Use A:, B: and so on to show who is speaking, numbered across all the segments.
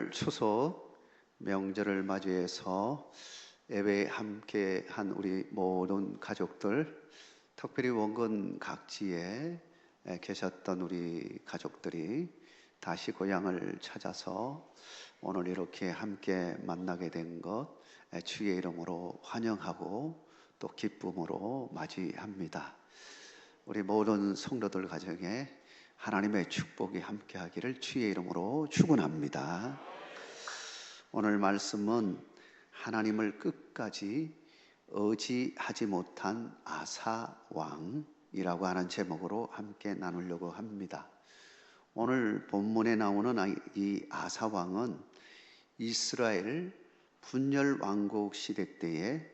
A: 오늘 추석 명절을 맞이해서 예배에 함께한 우리 모든 가족들, 특별히 원근 각지에 계셨던 우리 가족들이 다시 고향을 찾아서 오늘 이렇게 함께 만나게 된 것 주의 이름으로 환영하고 또 기쁨으로 맞이합니다. 우리 모든 성도들 가정에 하나님의 축복이 함께하기를 주의 이름으로 축원합니다. 오늘 말씀은 하나님을 끝까지 의지하지 못한 아사 왕이라고 하는 제목으로 함께 나누려고 합니다. 오늘 본문에 나오는 이 아사 왕은 이스라엘 분열 왕국 시대 때에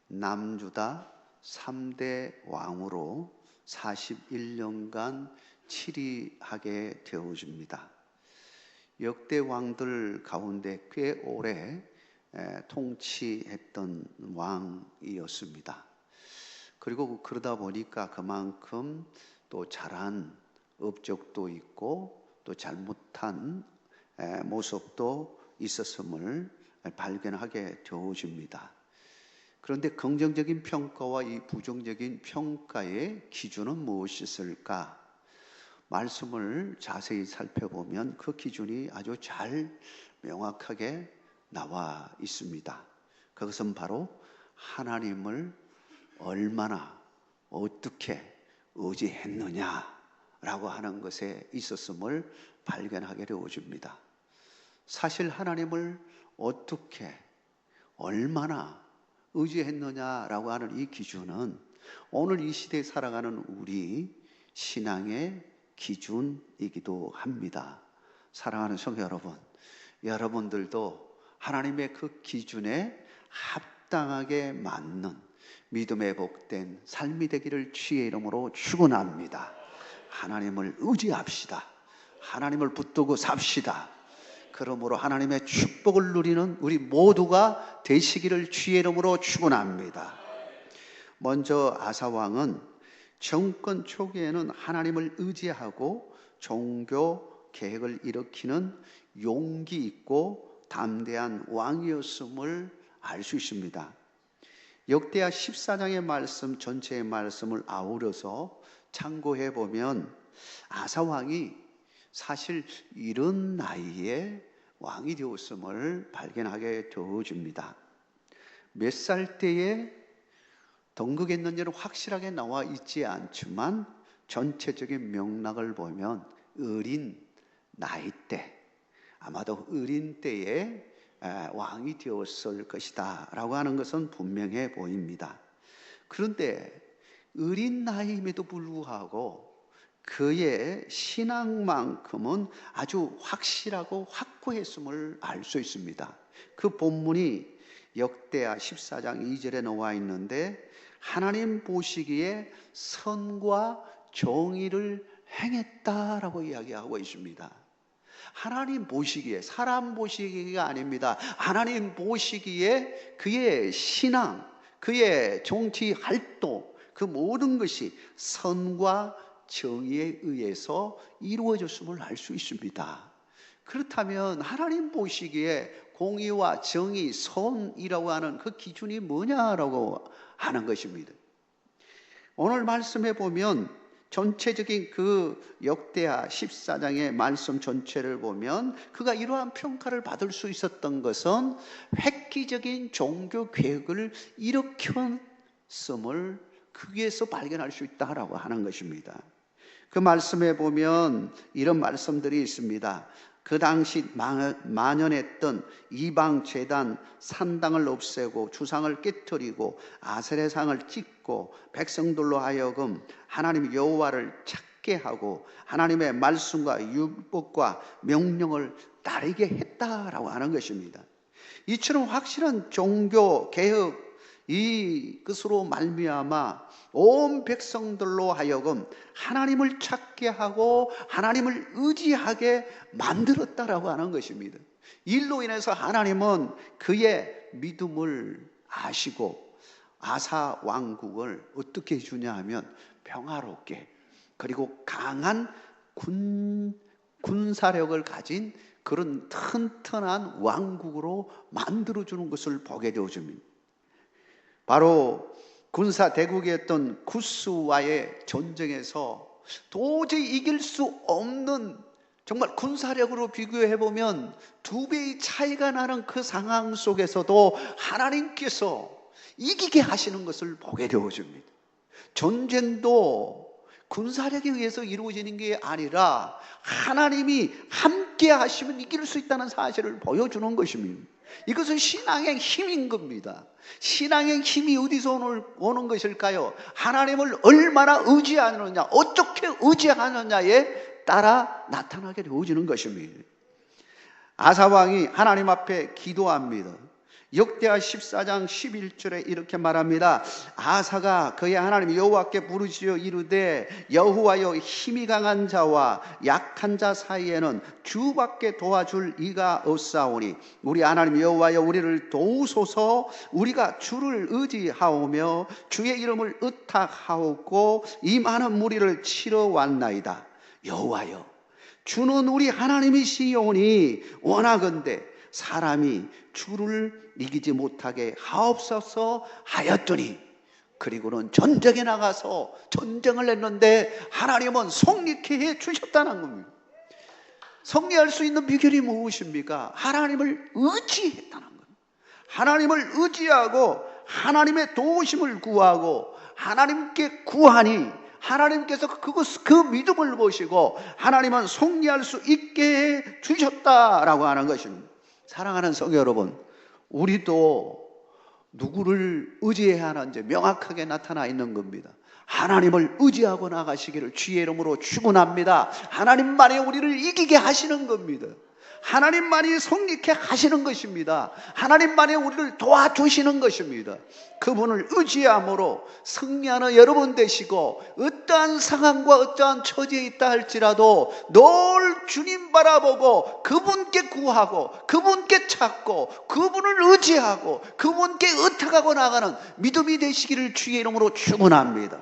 A: 남유다 3대 왕으로 41년간 치리하게 되어집니다. 역대 왕들 가운데 꽤 오래 통치했던 왕이었습니다. 그리고 그러다 보니까 그만큼 또 잘한 업적도 있고 또 잘못한 모습도 있었음을 발견하게 되어집니다. 그런데 긍정적인 평가와 이 부정적인 평가의 기준은 무엇이었을까? 말씀을 자세히 살펴보면 그 기준이 아주 잘 명확하게 나와 있습니다. 그것은 바로 하나님을 얼마나 어떻게 의지했느냐라고 하는 것에 있었음을 발견하게 되어집니다. 사실 하나님을 어떻게 얼마나 의지했느냐라고 하는 이 기준은 오늘 이 시대에 살아가는 우리 신앙의 기준이기도 합니다. 사랑하는 성도 여러분, 여러분들도 하나님의 그 기준에 합당하게 맞는 믿음에 복된 삶이 되기를 주의 이름으로 축원합니다. 하나님을 의지합시다. 하나님을 붙들고 삽시다. 그러므로 하나님의 축복을 누리는 우리 모두가 되시기를 주의 이름으로 축원합니다. 먼저 아사 왕은 정권 초기에는 하나님을 의지하고 종교 계획을 일으키는 용기 있고 담대한 왕이었음을 알 수 있습니다. 역대하 14장의 말씀 전체의 말씀을 아우러서 참고해 보면 아사 왕이 사실 이런 나이에 왕이 되었음을 발견하게 되어집니다. 몇 살 때에 동극했는지는 확실하게 나와 있지 않지만 전체적인 맥락을 보면 어린 나이 때, 아마도 어린 때에 왕이 되었을 것이다 라고 하는 것은 분명해 보입니다. 그런데 어린 나이임에도 불구하고 그의 신앙만큼은 아주 확실하고 확고했음을 알 수 있습니다. 그 본문이 역대하 14장 2절에 나와 있는데 하나님 보시기에 선과 정의를 행했다라고 이야기하고 있습니다. 하나님 보시기에, 사람 보시기가 아닙니다. 하나님 보시기에 그의 신앙, 그의 정치 활동, 그 모든 것이 선과 정의에 의해서 이루어졌음을 알 수 있습니다. 그렇다면 하나님 보시기에 공의와 정의, 선이라고 하는 그 기준이 뭐냐라고 하는 것입니다. 오늘 말씀해 보면 전체적인 그 역대하 14장의 말씀 전체를 보면 그가 이러한 평가를 받을 수 있었던 것은 획기적인 종교 계획을 일으켰음을 거기에서 발견할 수 있다라고 하는 것입니다. 그 말씀에 보면 이런 말씀들이 있습니다. 그 당시 만연했던 이방 제단 산당을 없애고 주상을 깨뜨리고 아세라상을 찢고 백성들로 하여금 하나님 여호와를 찾게 하고 하나님의 말씀과 율법과 명령을 따르게 했다라고 하는 것입니다. 이처럼 확실한 종교 개혁 이것으로 말미암아 온 백성들로 하여금 하나님을 찾게 하고 하나님을 의지하게 만들었다라고 하는 것입니다. 일로 인해서 하나님은 그의 믿음을 아시고 아사 왕국을 어떻게 해주냐 하면 평화롭게 그리고 강한 군사력을 가진 그런 튼튼한 왕국으로 만들어주는 것을 보게 되어집니다. 바로 군사 대국이었던 구스와의 전쟁에서 도저히 이길 수 없는, 정말 군사력으로 비교해보면 2배의 차이가 나는 그 상황 속에서도 하나님께서 이기게 하시는 것을 보게 되어집니다. 전쟁도 군사력에 의해서 이루어지는 게 아니라 하나님이 함께 하시면 이길 수 있다는 사실을 보여주는 것입니다. 이것은 신앙의 힘인 겁니다. 신앙의 힘이 어디서 오는 것일까요? 하나님을 얼마나 의지하느냐, 어떻게 의지하느냐에 따라 나타나게 되어지는 것입니다. 아사왕이 하나님 앞에 기도합니다. 역대하 14장 11절에 이렇게 말합니다. 아사가 그의 하나님 여호와께 부르짖어 이르되 여호와여, 힘이 강한 자와 약한 자 사이에는 주밖에 도와줄 이가 없사오니 우리 하나님 여호와여, 우리를 도우소서. 우리가 주를 의지하오며 주의 이름을 의탁하옵고 이 많은 무리를 치러 왔나이다. 여호와여, 주는 우리 하나님이시오니 원하건대 사람이 주를 이기지 못하게 하옵소서 하였더니, 그리고는 전쟁에 나가서 전쟁을 했는데 하나님은 승리케 해 주셨다는 겁니다. 승리할 수 있는 비결이 무엇입니까? 하나님을 의지했다는 겁니다. 하나님을 의지하고 하나님의 도우심을 구하고 하나님께 구하니 하나님께서 그 믿음을 보시고 하나님은 승리할 수 있게 해 주셨다라고 하는 것입니다. 사랑하는 성도 여러분, 우리도 누구를 의지해야 하는지 명확하게 나타나 있는 겁니다. 하나님을 의지하고 나가시기를 주의 이름으로 축원합니다. 하나님만이 우리를 이기게 하시는 겁니다. 하나님만이 승리케 하시는 것입니다. 하나님만이 우리를 도와주시는 것입니다. 그분을 의지함으로 승리하는 여러분 되시고, 어떠한 상황과 어떠한 처지에 있다 할지라도 늘 주님 바라보고 그분께 구하고 그분께 찾고 그분을 의지하고 그분께 의탁하고 나가는 믿음이 되시기를 주의 이름으로 축원합니다.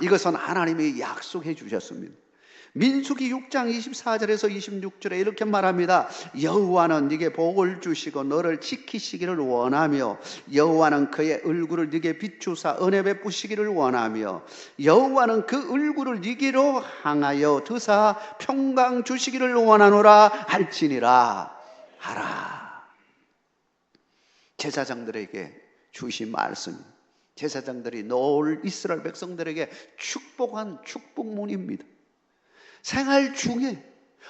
A: 이것은 하나님이 약속해 주셨습니다. 민수기 6장 24절에서 26절에 이렇게 말합니다. 여호와는 네게 복을 주시고 너를 지키시기를 원하며 여호와는 그의 얼굴을 네게 비추사 은혜 베푸시기를 원하며 여호와는 그 얼굴을 네게로 향하여 드사 평강 주시기를 원하노라 할지니라 하라. 제사장들에게 주신 말씀, 제사장들이 늘 이스라엘 백성들에게 축복한 축복문입니다. 생활 중에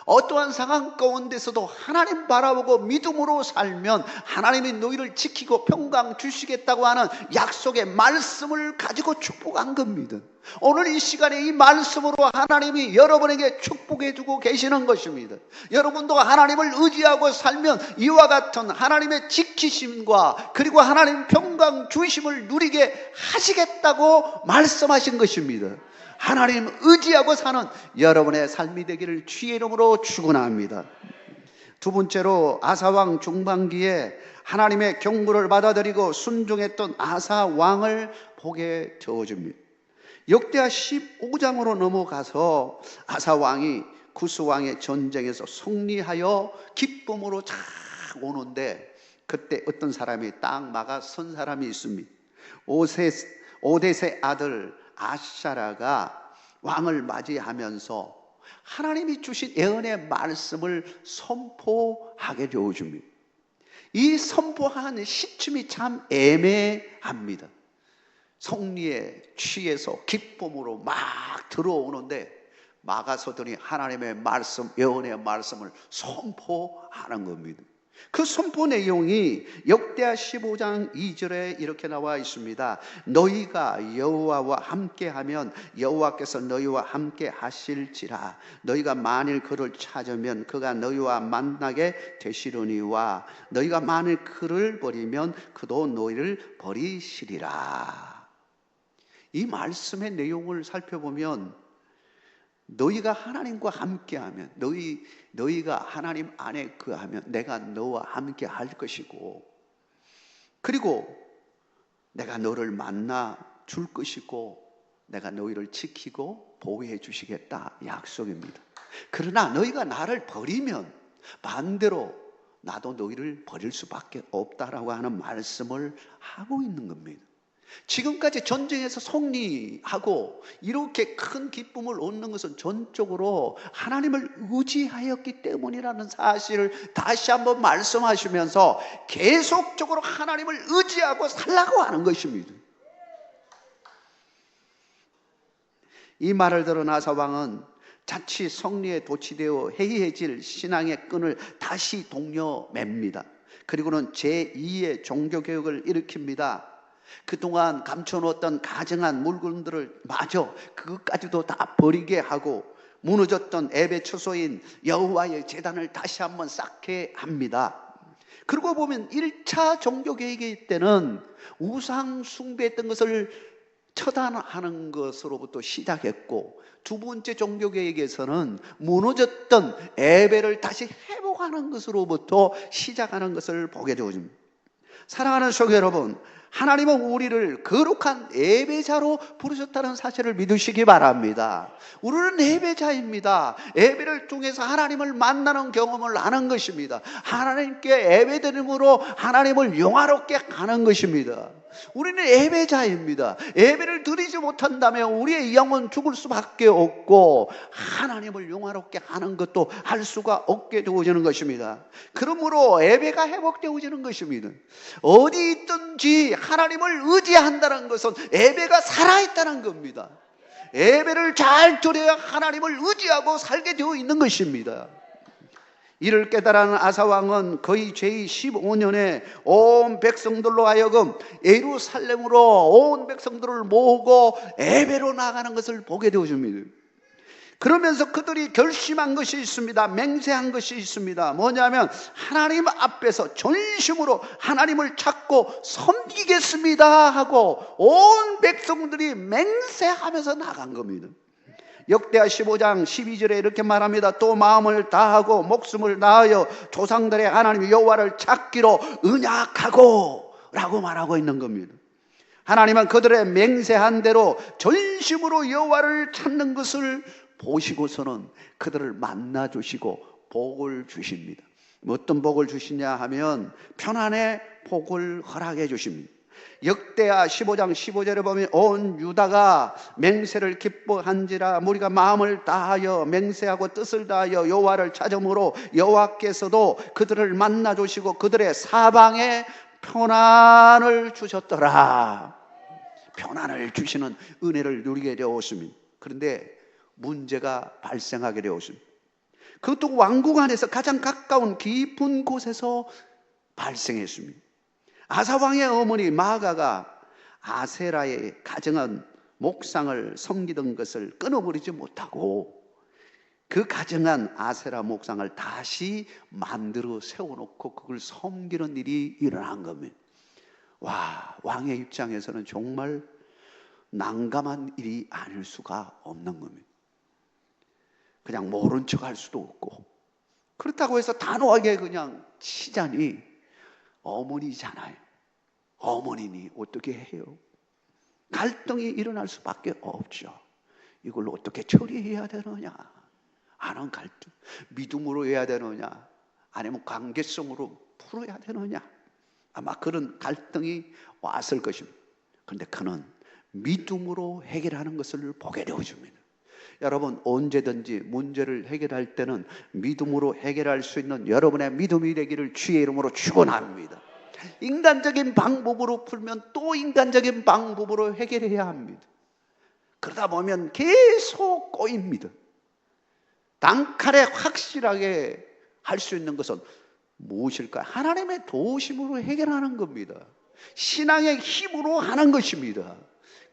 A: 어떠한 상황 가운데서도 하나님 바라보고 믿음으로 살면 하나님이 너희를 지키고 평강 주시겠다고 하는 약속의 말씀을 가지고 축복한 겁니다. 오늘 이 시간에 이 말씀으로 하나님이 여러분에게 축복해 주고 계시는 것입니다. 여러분도 하나님을 의지하고 살면 이와 같은 하나님의 지키심과 그리고 하나님 평강 주심을 누리게 하시겠다고 말씀하신 것입니다. 하나님 의지하고 사는 여러분의 삶이 되기를 주의 이름으로 축원합니다. 두 번째로 아사왕 중반기에 하나님의 경고를 받아들이고 순종했던 아사왕을 보게 되어집니다. 역대하 15장으로 넘어가서 아사왕이 구스왕의 전쟁에서 승리하여 기쁨으로 쫙 오는데, 그때 어떤 사람이 딱 막아선 사람이 있습니다. 오뎃의 아들 아샤라가 왕을 맞이하면서 하나님이 주신 예언의 말씀을 선포하게 되어줍니다. 이 선포하는 시점이 참 애매합니다. 승리에 취해서 기쁨으로 막 들어오는데 막아서더니 하나님의 말씀, 예언의 말씀을 선포하는 겁니다. 그 선포 내용이 역대하 15장 2절에 이렇게 나와 있습니다. 너희가 여호와와 함께하면 여호와께서 너희와 함께 하실지라. 너희가 만일 그를 찾으면 그가 너희와 만나게 되시려니와 너희가 만일 그를 버리면 그도 너희를 버리시리라. 이 말씀의 내용을 살펴보면 너희가 하나님과 함께하면, 너희가 하나님 안에 거하면 내가 너와 함께 할 것이고, 그리고 내가 너를 만나 줄 것이고 내가 너희를 지키고 보호해 주시겠다 약속입니다. 그러나 너희가 나를 버리면, 반대로 나도 너희를 버릴 수밖에 없다라고 하는 말씀을 하고 있는 겁니다. 지금까지 전쟁에서 승리하고 이렇게 큰 기쁨을 얻는 것은 전적으로 하나님을 의지하였기 때문이라는 사실을 다시 한번 말씀하시면서 계속적으로 하나님을 의지하고 살라고 하는 것입니다. 이 말을 들은 아사왕은 자칫 승리에 도취되어 해이해질 신앙의 끈을 다시 동여맵니다. 그리고는 제2의 종교개혁을 일으킵니다. 그동안 감춰놓았던 가증한 물건들을 마저 그것까지도 다 버리게 하고 무너졌던 예배 처소인 여호와의 제단을 다시 한번 쌓게 합니다. 그러고 보면 1차 종교개혁일 때는 우상 숭배했던 것을 처단하는 것으로부터 시작했고, 두 번째 종교개혁에서는 무너졌던 예배를 다시 회복하는 것으로부터 시작하는 것을 보게 되어집니다. 사랑하는 성도 여러분, 하나님은 우리를 거룩한 예배자로 부르셨다는 사실을 믿으시기 바랍니다. 우리는 예배자입니다. 예배를 통해서 하나님을 만나는 경험을 하는 것입니다. 하나님께 예배드림으로 하나님을 영화롭게 하는 것입니다. 우리는 예배자입니다. 예배를 드리지 못한다면 우리의 영은 죽을 수밖에 없고 하나님을 영화롭게 하는 것도 할 수가 없게 되어지는 것입니다. 그러므로 예배가 회복되어지는 것입니다. 어디 있든지 하나님을 의지한다는 것은 예배가 살아있다는 겁니다. 예배를 잘 드려야 하나님을 의지하고 살게 되어 있는 것입니다. 이를 깨달은 아사왕은 거의 제15년에 온 백성들로 하여금 예루살렘으로 온 백성들을 모으고 예배로 나가는 것을 보게 되어집니다. 그러면서 그들이 결심한 것이 있습니다. 맹세한 것이 있습니다. 뭐냐면 하나님 앞에서 전심으로 하나님을 찾고 섬기겠습니다 하고 온 백성들이 맹세하면서 나간 겁니다. 역대하 15장 12절에 이렇게 말합니다. 또 마음을 다하고 목숨을 다하여 조상들의 하나님 여호와를 찾기로 언약하고 라고 말하고 있는 겁니다. 하나님은 그들의 맹세한 대로 전심으로 여호와를 찾는 것을 보시고서는 그들을 만나 주시고 복을 주십니다. 어떤 복을 주시냐 하면 편안의 복을 허락해 주십니다. 역대하 15장 15절에 보면 온 유다가 맹세를 기뻐한지라 무리가 마음을 다하여 맹세하고 뜻을 다하여 여호와를 찾음으로 여호와께서도 그들을 만나 주시고 그들의 사방에 평안을 주셨더라. 평안을 주시는 은혜를 누리게 되었습니다. 그런데 문제가 발생하게 되었습니다. 그것도 왕궁 안에서 가장 가까운 깊은 곳에서 발생했습니다. 아사왕의 어머니 마아가가 아세라의 가정한 목상을 섬기던 것을 끊어버리지 못하고 그 가정한 아세라 목상을 다시 만들어 세워놓고 그걸 섬기는 일이 일어난 겁니다. 와, 왕의 입장에서는 정말 난감한 일이 아닐 수가 없는 겁니다. 그냥 모른 척 할 수도 없고, 그렇다고 해서 단호하게 그냥 치자니 어머니잖아요. 어머니니 어떻게 해요? 갈등이 일어날 수밖에 없죠. 이걸 어떻게 처리해야 되느냐? 아는 갈등, 믿음으로 해야 되느냐? 아니면 관계성으로 풀어야 되느냐? 아마 그런 갈등이 왔을 것입니다. 그런데 그는 믿음으로 해결하는 것을 보게 되어집니다. 여러분, 언제든지 문제를 해결할 때는 믿음으로 해결할 수 있는 여러분의 믿음이 되기를 주의 이름으로 축원합니다. 인간적인 방법으로 풀면 또 인간적인 방법으로 해결해야 합니다. 그러다 보면 계속 꼬입니다. 단칼에 확실하게 할 수 있는 것은 무엇일까요? 하나님의 도우심으로 해결하는 겁니다. 신앙의 힘으로 하는 것입니다.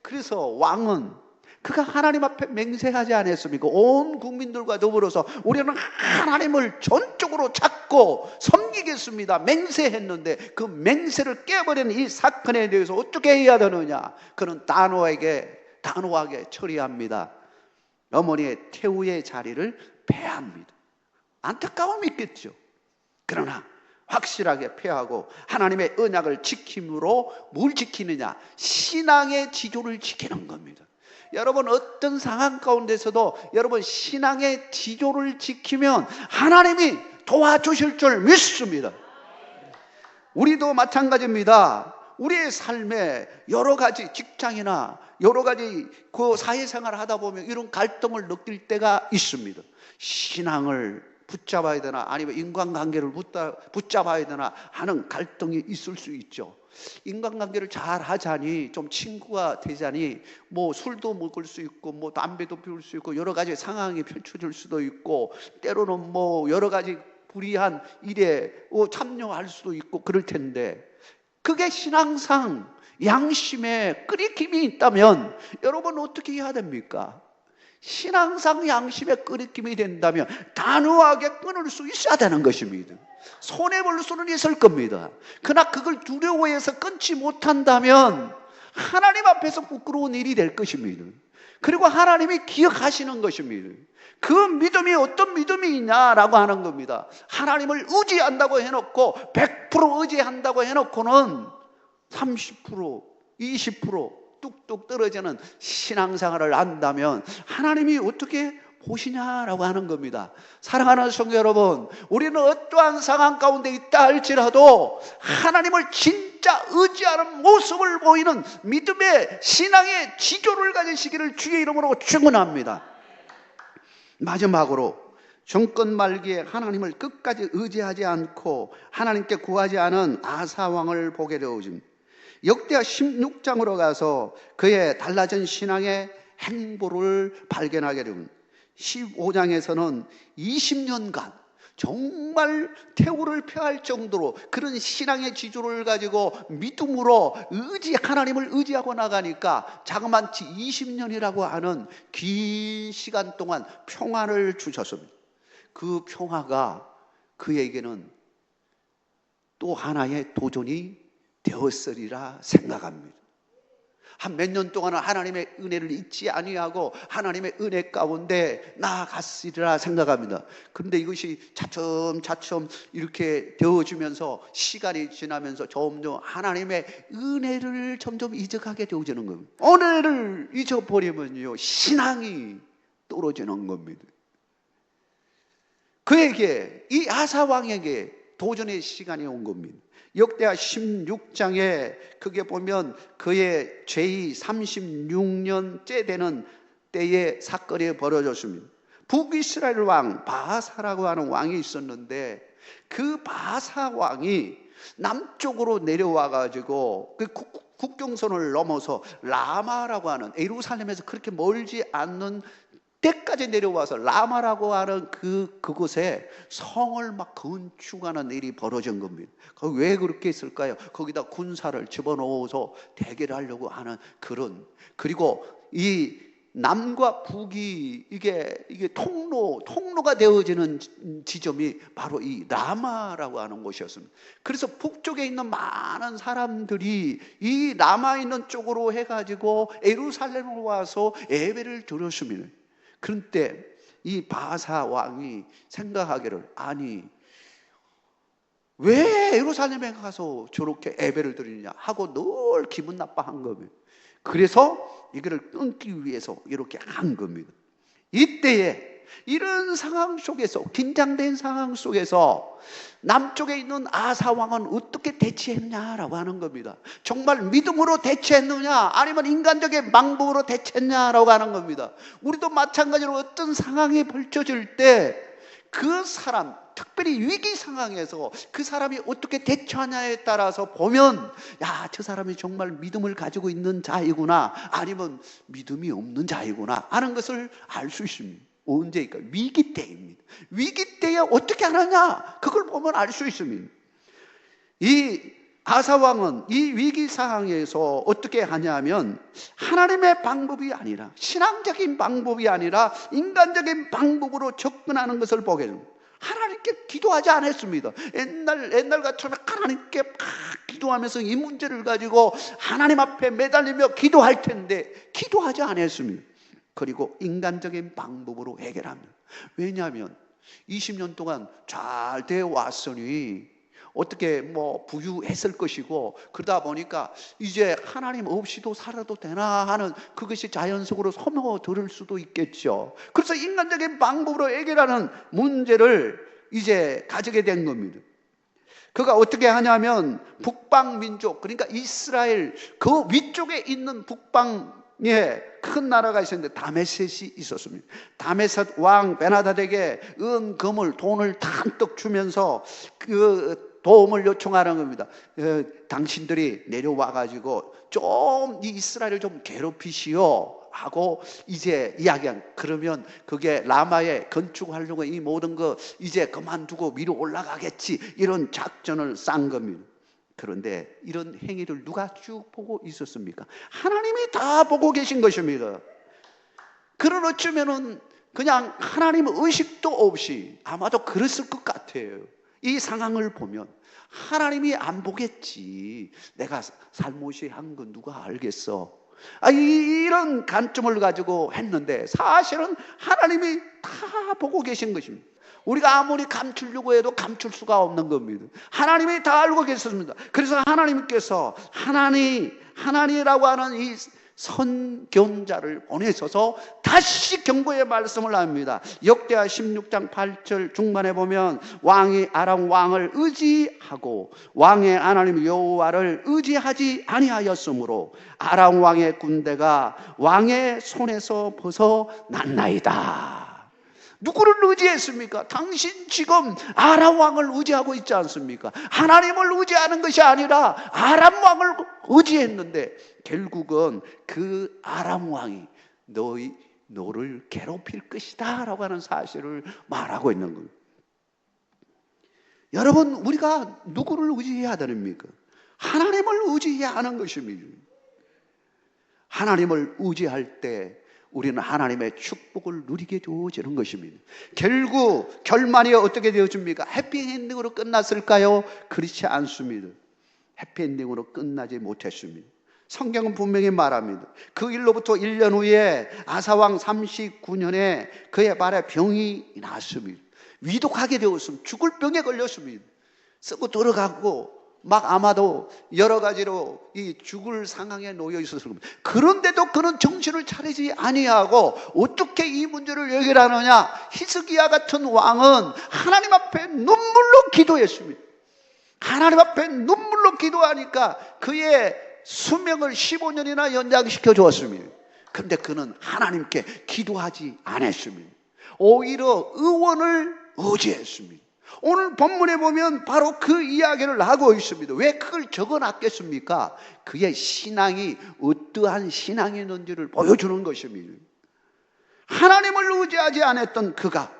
A: 그래서 왕은 그가 하나님 앞에 맹세하지 않았습니까? 온 국민들과 더불어서 우리는 하나님을 전적으로 찾고 섬기겠습니다 맹세했는데 그 맹세를 깨버리는 이 사건에 대해서 어떻게 해야 되느냐? 그는 단호하게 처리합니다. 어머니의 태우의 자리를 패합니다. 안타까움이 있겠죠. 그러나 확실하게 패하고 하나님의 언약을 지킴으로 뭘 지키느냐? 신앙의 지조를 지키는 겁니다. 여러분, 어떤 상황 가운데서도 여러분 신앙의 지조를 지키면 하나님이 도와주실 줄 믿습니다. 우리도 마찬가지입니다. 우리의 삶에 여러 가지 직장이나 여러 가지 그 사회생활을 하다 보면 이런 갈등을 느낄 때가 있습니다. 신앙을 붙잡아야 되나 아니면 인간관계를 붙잡아야 되나 하는 갈등이 있을 수 있죠. 인간관계를 잘 하자니 좀 친구가 되자니 뭐 술도 먹을 수 있고 뭐 담배도 피울 수 있고 여러 가지 상황이 펼쳐질 수도 있고 때로는 뭐 여러 가지 불의한 일에 참여할 수도 있고 그럴 텐데, 그게 신앙상 양심에 끄리낌이 있다면 여러분 어떻게 해야 됩니까? 신앙상 양심에 끄리낌이 된다면 단호하게 끊을 수 있어야 되는 것입니다. 손해볼 수는 있을 겁니다. 그러나 그걸 두려워해서 끊지 못한다면 하나님 앞에서 부끄러운 일이 될 것입니다. 그리고 하나님이 기억하시는 것입니다. 그 믿음이 어떤 믿음이냐라고 하는 겁니다. 하나님을 의지한다고 해놓고 100% 의지한다고 해놓고는 30%, 20% 뚝뚝 떨어지는 신앙생활을 한다면 하나님이 어떻게 보시냐라고 하는 겁니다. 사랑하는 성도 여러분, 우리는 어떠한 상황 가운데 있다 할지라도 하나님을 진짜 의지하는 모습을 보이는 믿음의 신앙의 지조를 가지시기를 주의 이름으로 축원합니다. 마지막으로 정권 말기에 하나님을 끝까지 의지하지 않고 하나님께 구하지 않은 아사 왕을 보게 되어집니다. 역대하 16장으로 가서 그의 달라진 신앙의 행보를 발견하게 됩니다. 15장에서는 20년간 정말 태우를 펴할 정도로 그런 신앙의 지조를 가지고 믿음으로 하나님을 의지하고 나가니까 자그마치 20년이라고 하는 긴 시간 동안 평화를 주셨습니다. 그 평화가 그에게는 또 하나의 도전이 되었으리라 생각합니다. 한 몇 년 동안은 하나님의 은혜를 잊지 아니하고 하나님의 은혜 가운데 나아갔으리라 생각합니다. 그런데 이것이 차츰차츰 이렇게 되어지면서 시간이 지나면서 점점 하나님의 은혜를 점점 잊어가게 되어지는 겁니다. 은혜를 잊어버리면요 신앙이 떨어지는 겁니다. 그에게, 이 아사 왕에게 도전의 시간이 온 겁니다. 역대하 16장에 그게 보면 그의 죄의 36년째 되는 때에 사건이 벌어졌습니다. 북이스라엘 왕 바하사라고 하는 왕이 있었는데 그 바하사 왕이 남쪽으로 내려와 가지고 그 국경선을 넘어서 라마라고 하는 예루살렘에서 그렇게 멀지 않는 때까지 내려와서 라마라고 하는 그곳에 성을 막 건축하는 일이 벌어진 겁니다. 왜 그렇게 했을까요? 거기다 군사를 집어넣어서 대결하려고 하는 그런, 그리고 이 남과 북이 이게 통로가 되어지는 지점이 바로 이 라마라고 하는 곳이었습니다. 그래서 북쪽에 있는 많은 사람들이 이 라마 있는 쪽으로 해가지고 예루살렘으로 와서 예배를 드렸습니다. 그런데 이 바사 왕이 생각하기를, 아니 왜 예루살렘에 가서 저렇게 예배를 드리느냐 하고 늘 기분 나빠한 겁니다. 그래서 이거를 끊기 위해서 이렇게 한 겁니다. 이때에 이런 상황 속에서, 긴장된 상황 속에서 남쪽에 있는 아사 왕은 어떻게 대처했냐라고 하는 겁니다. 정말 믿음으로 대처했느냐 아니면 인간적인 방법으로 대처했냐라고 하는 겁니다. 우리도 마찬가지로 어떤 상황이 펼쳐질 때 그 사람, 특별히 위기 상황에서 그 사람이 어떻게 대처하냐에 따라서 보면, 야, 저 사람이 정말 믿음을 가지고 있는 자이구나 아니면 믿음이 없는 자이구나 하는 것을 알 수 있습니다. 언제일까? 위기 때입니다. 위기 때에 어떻게 하느냐, 그걸 보면 알 수 있습니다. 이 아사왕은 이 위기 상황에서 어떻게 하냐면 하나님의 방법이 아니라, 신앙적인 방법이 아니라 인간적인 방법으로 접근하는 것을 보게 됩니다. 하나님께 기도하지 않았습니다. 옛날 같으면 하나님께 막 기도하면서 이 문제를 가지고 하나님 앞에 매달리며 기도할 텐데 기도하지 않았습니다. 그리고 인간적인 방법으로 해결합니다. 왜냐하면 20년 동안 잘 되어 왔으니 어떻게 부유했을 것이고, 그러다 보니까 이제 하나님 없이도 살아도 되나 하는 그것이 자연적으로 소모들을 수도 있겠죠. 그래서 인간적인 방법으로 해결하는 문제를 이제 가지게 된 겁니다. 그가 어떻게 하냐면 북방 민족, 그러니까 이스라엘 그 위쪽에 있는 북방에 큰 나라가 있었는데 다메셋이 있었습니다. 다메셋 왕 베나다덱에게 금을 돈을 단떡 주면서 그 도움을 요청하는 겁니다. 당신들이 내려와 가지고 좀 이 이스라엘을 좀 괴롭히시오 하고 이제 이야기한, 그러면 그게 라마에 건축하려고 이 모든 거 이제 그만두고 위로 올라가겠지, 이런 작전을 싼 겁니다. 그런데 이런 행위를 누가 쭉 보고 있었습니까? 하나님이 다 보고 계신 것입니다. 그런 어쩌면은 그냥 하나님 의식도 없이 아마도 그랬을 것 같아요. 이 상황을 보면 하나님이 안 보겠지, 내가 살못이 한 건 누가 알겠어, 이런 관점을 가지고 했는데 사실은 하나님이 다 보고 계신 것입니다. 우리가 아무리 감추려고 해도 감출 수가 없는 겁니다. 하나님이 다 알고 계셨습니다. 그래서 하나님께서 하나님이라고 하는 이 선견자를 보내셔서 다시 경고의 말씀을 합니다. 역대하 16장 8절 중반에 보면 왕이 아람 왕을 의지하고 왕의 하나님 여호와를 의지하지 아니하였으므로 아람 왕의 군대가 왕의 손에서 벗어났나이다. 누구를 의지했습니까? 당신 지금 아람 왕을 의지하고 있지 않습니까? 하나님을 의지하는 것이 아니라 아람 왕을 의지했는데 결국은 그 아람 왕이 너를 괴롭힐 것이다 라고 하는 사실을 말하고 있는 거예요. 여러분, 우리가 누구를 의지해야 됩니까? 하나님을 의지해야 하는 것입니다. 하나님을 의지할 때 우리는 하나님의 축복을 누리게 되어지는 것입니다. 결국 결말이 어떻게 되어집니까? 해피엔딩으로 끝났을까요? 그렇지 않습니다. 해피엔딩으로 끝나지 못했습니다. 성경은 분명히 말합니다. 그 일로부터 1년 후에 아사왕 39년에 그의 발에 병이 났습니다. 위독하게 되었습니다. 죽을 병에 걸렸습니다. 쓰고 들어가고 막 아마도 여러 가지로 이 죽을 상황에 놓여 있었을 겁니다. 그런데도 그는 정신을 차리지 아니하고 어떻게 이 문제를 해결하느냐? 히스기야 같은 왕은 하나님 앞에 눈물로 기도했습니다. 하나님 앞에 눈물로 기도하니까 그의 수명을 15년이나 연장시켜 주었습니다. 그런데 그는 하나님께 기도하지 않았습니다. 오히려 의원을 의지했습니다. 오늘 본문에 보면 바로 그 이야기를 하고 있습니다. 왜 그걸 적어놨겠습니까? 그의 신앙이 어떠한 신앙이었는지를 보여주는 것입니다. 하나님을 의지하지 않았던 그가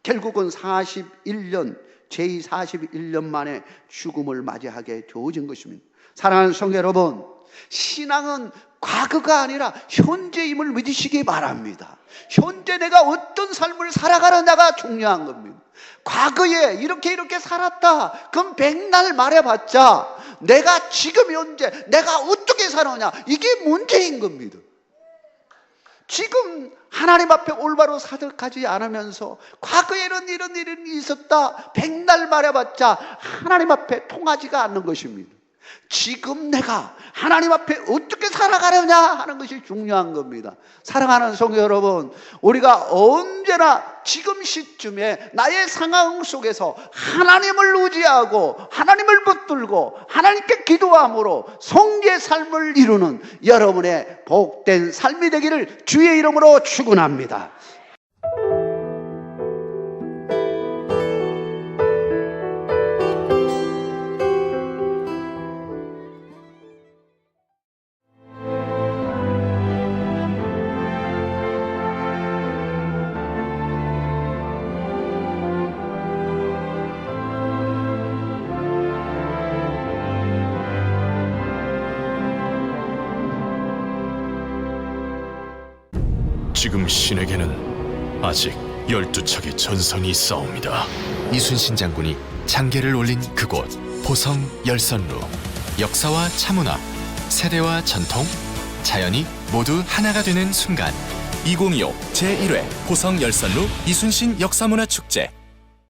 A: 결국은 41년, 제41년 만에 죽음을 맞이하게 되어진 것입니다. 사랑하는 성도 여러분, 신앙은 과거가 아니라 현재임을 믿으시기 바랍니다. 현재 내가 어떤 삶을 살아가느냐가 중요한 겁니다. 과거에 이렇게 살았다, 그럼 백날 말해봤자 내가 지금 현재 내가 어떻게 사느냐, 이게 문제인 겁니다. 지금 하나님 앞에 올바로 사역하지 않으면서 과거에는 이런 일이 있었다 백날 말해봤자 하나님 앞에 통하지가 않는 것입니다. 지금 내가 하나님 앞에 어떻게 살아가려냐 하는 것이 중요한 겁니다. 사랑하는 성도 여러분, 우리가 언제나 지금 시점에 나의 상황 속에서 하나님을 의지하고 하나님을 붙들고 하나님께 기도함으로 성리의 삶을 이루는 여러분의 복된 삶이 되기를 주의 이름으로 축원합니다.
B: 지금 신에게는 아직 12척의 전선이 있사옵니다.
C: 이순신 장군이 장계를 올린 그곳 보성 열선루. 역사와 차문화, 세대와 전통, 자연이 모두 하나가 되는 순간.
D: 2025 제1회 보성 열선루 이순신 역사문화축제